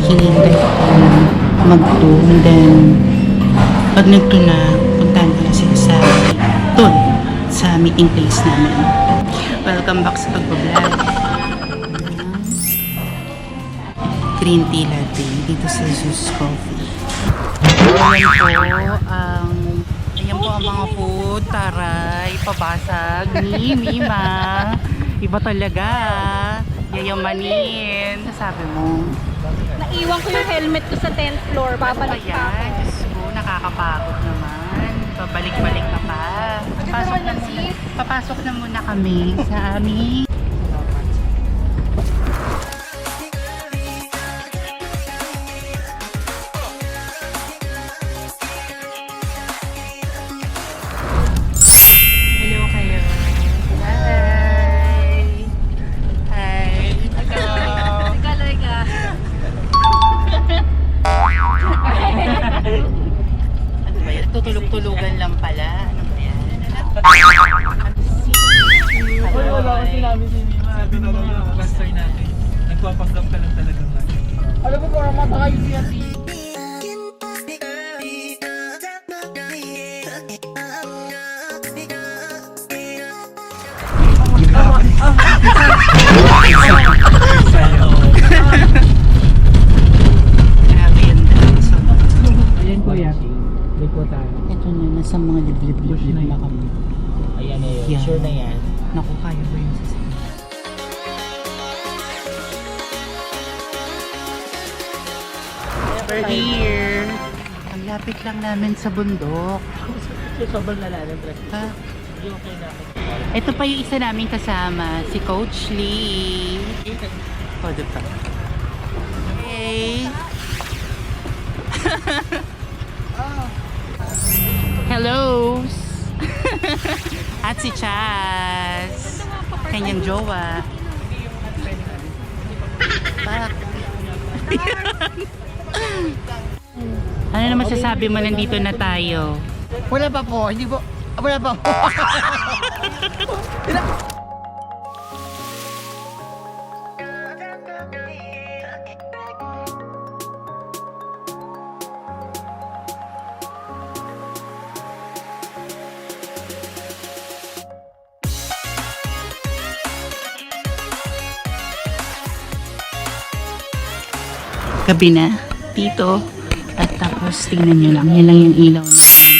hinihintay ako mag-2. And then, pag nag-2 na, puntahan ko na sila sa doon, sa meeting place namin. Welcome back sa pagbablog. Green tea latte dito sa Zeus Coffee. Ayan po ang mga food. Taray, pabasag ni Mima. Iba talaga. Yayamanin. Sabi mo. Naiwan ko yung helmet ko sa 10th floor. Babalik pa ako. Ayan, Diyos ko, nakakapagod naman. Pabalik-balik na pa. Papasok na muna kami sa aming tutulog-tulugan lang pala. Ano ba yan? Wala ko sinabi si Mima. Sabi na lang yung pastor natin. Nagpapanggap ka lang talagang natin. Alam mo, para mata kayo siya si... Grabe yan daw. Ayan kuya. Ito na, nasa mga liblib-liblib na kami. Ayan na yun. Yan. Sure na yan. Naku, kaya ba yung sasakyan? We're here. Ang lapit lang namin sa bundok. Sobrang lalalim. Ha? Okay na ako. Ito pa yung isa namin kasama, si Coach Lee. O, diba? Hey! Hello! At si Chaz. Kanyang jowa. Pak. Ano naman sasabi mo, nandito na tayo? Wala pa po. Hindi po. Wala pa po. Gabi na dito. At tapos tingnan nyo lang, yan lang yung ilaw natin.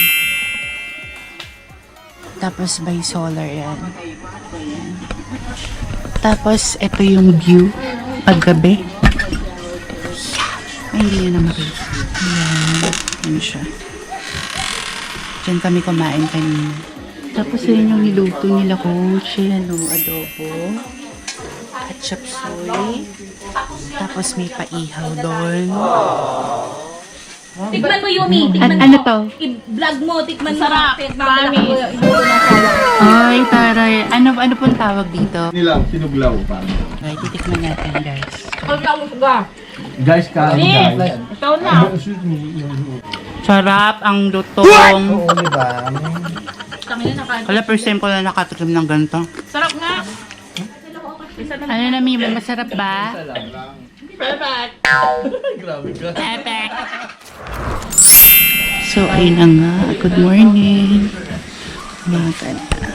Tapos by solar yan. Tapos ito yung view paggabi. Ay, hindi nyo na makita. Ayan, yan siya. Diyan kami kumain kanina. Tapos yun yung niluto nila, Coach. Yan o, adobo. At chop suey. Tapos may paihaw doon. Tikman mo, Yumi. Tikman mo. Ano to? I-vlog mo. Tikman mo. Sarap. Promise. Ay, taray. Ano pong tawag dito? Nilang sinuglaw pa. Ay, titikman natin, guys. Guys, kain guys. Ikaw na. Sarap ang lutong. Oo, diba? Tangina na kain. Wala, first time ko na nakatikim ng ganito. Sarap nga. Ano na, Mima? Masarap ba? Perfect. Grabe ka. Perfect. So, ayun na nga. Good morning. Umaga na.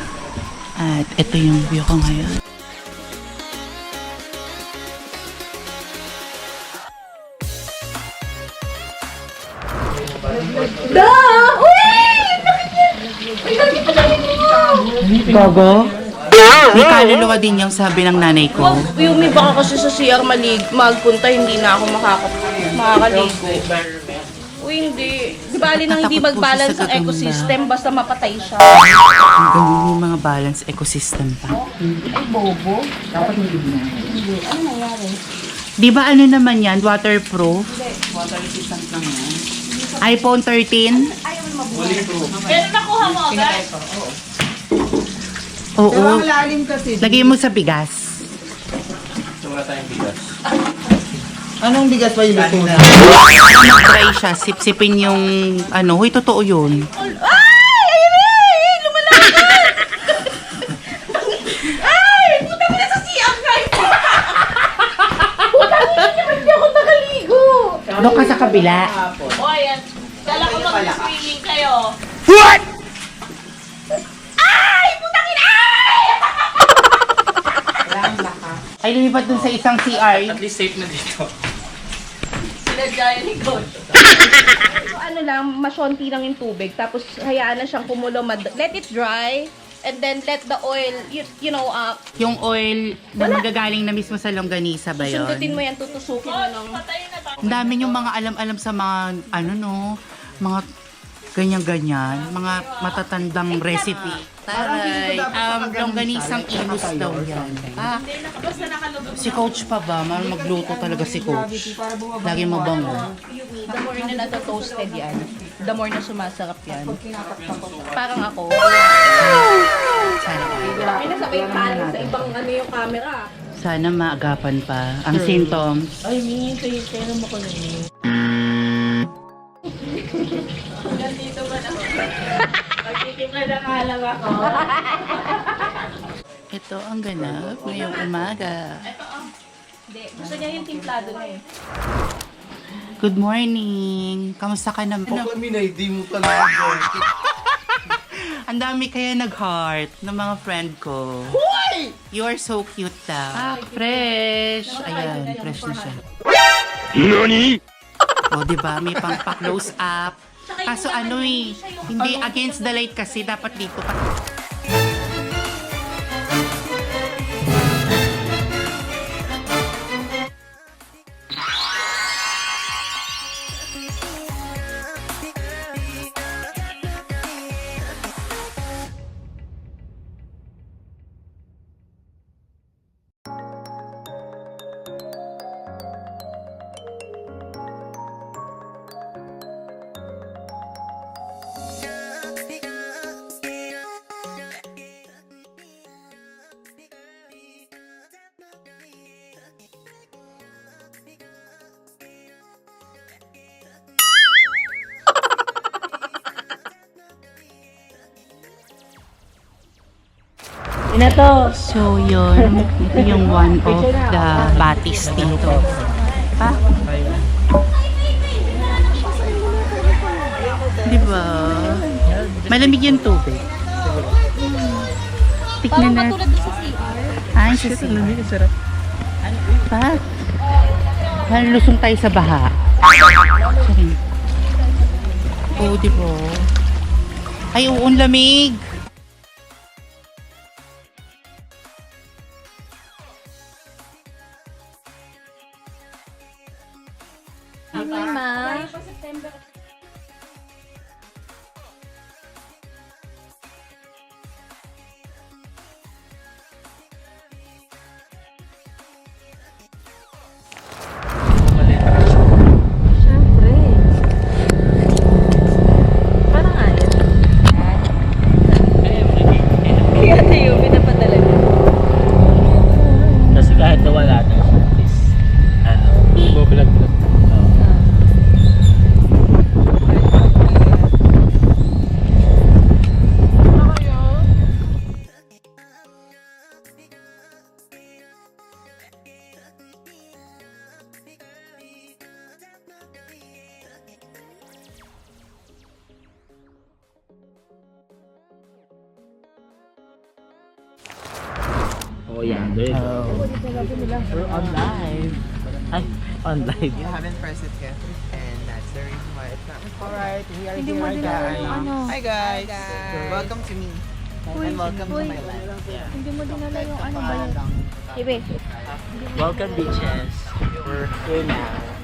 At ito yung view ko ngayon. Gogo? May kaluluwa din yung sabi ng nanay ko. Yumi, baka kasi sa CR magpunta, hindi na ako makakaligo. Uy, hindi. Di bali nang hindi mag-balance ang ecosystem, basta mapatay siya. Ang ganyan yung mga balance ecosystem pa. Ay, bobo. Di ba ano naman yan? Waterproof? Water resistant lang yan. iPhone 13? Pero nakuha mo agad? Oo. Lagay mo sa bigas. Anong bigas pa yung luto na? Mag-try siya. Sip-sipin yung ano. Huy, totoo yun. Ay! Ay! Lumalakad! Ay! Puta mo na sa CR guys! Puta mo na, hindi ako nakaligo! Doon ka sa kabila. O, ayan. Kala ko mag-swimming kayo. Ay, lumipat dun sa isang CR. At least safe na dito. Sinadya yun ni Coach. So ano lang, masyonti lang yung tubig. Tapos hayaan na siyang kumulo. Let it dry. And then let the oil, you know, Yung oil na magagaling na mismo sa longganisa ba yun? sundutin mo yan, tutusukin mo ng... Ang dami yung mga alam-alam sa mga, ano no, mga ganyan-ganyan, mga matatandang recipe. Taray, longganisang inus daw yan. Ah, si Coach pa ba? Magluto talaga si Coach. Lagi mabango. The more na natotoasted yan, the more na sumasarap yan. Parang ako. Sana, May nasabay palo sa ibang ano yung camera. sana maagapan pa ang symptoms. Ay, Ming, kaya mo ko na Dito ba na? Magtitimla na kalang ako. Ito ang ganap ngayong umaga. Hindi, gusto niya yung timplado na eh. Good morning! Kamusta ka naman? Kami na, hindi mo talaga. Ang dami kaya nag-heart ng mga friend ko. Hoy! You are so cute daw. Ah, fresh! Ayan, fresh na siya. NANI? O, diba? May pang pa-close up. Kaso ano eh, hindi against the light kasi, dapat dito pa. So yun, ito yung one of the batis dito. Pa? Diba? Malamig yung tubig. Tignan na. Tulad sa CR. Ay, sa sarap. Pa? Lusong tayo sa baha. Sorry. Oo, diba? Ay, oo, ang lamig. Ma. Siyempre. Parang ayos. Kaya tayo, pinapadala niya. Kasi kahit nawala na, at least, ano, bubulag-bulag. Oh, yeah. We're on live. Ay, on live. You haven't pressed it yet, and that's the reason why it's not. Alright, we are Hindi here, mo dinala yung ano. Hi guys! Welcome to me. And welcome to my land. Hindi mo dinala yung ano ba yun? Ibe. Welcome, bitches. We're here now.